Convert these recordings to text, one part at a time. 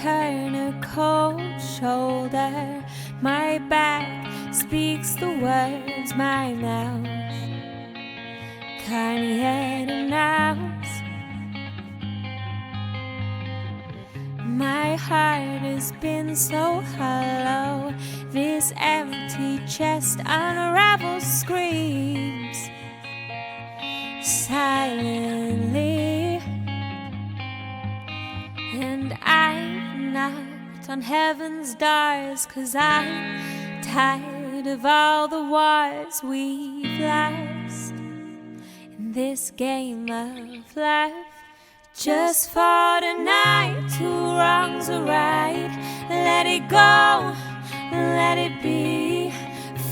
turn a cold shoulder. My back speaks the words my mouth can't yet announce. My heart has been so hollow, this empty chest unravels, screams silently. And I've knocked on heaven's doors, 'cause I'm tired of all the wars we've lost in this game of life. Just for tonight, two wrongs are right. Let it go, let it be.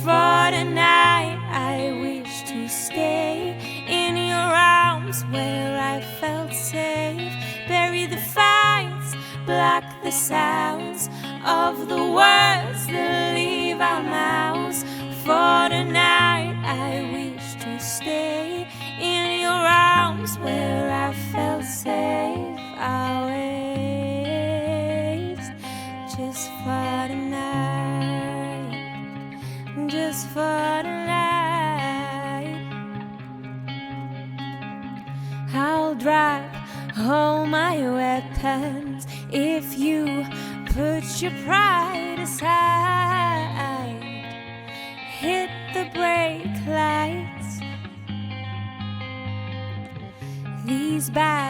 For tonight, I wish to stay in your arms where I felt safe. Bury the fights, block the sounds of the words that leave our mouths. For tonight, I wish to stay in your arms where I felt safe. Always, just for tonight, just for tonight. I'll drop all my weapons if you put your pride aside. Hit the brake lights. These bad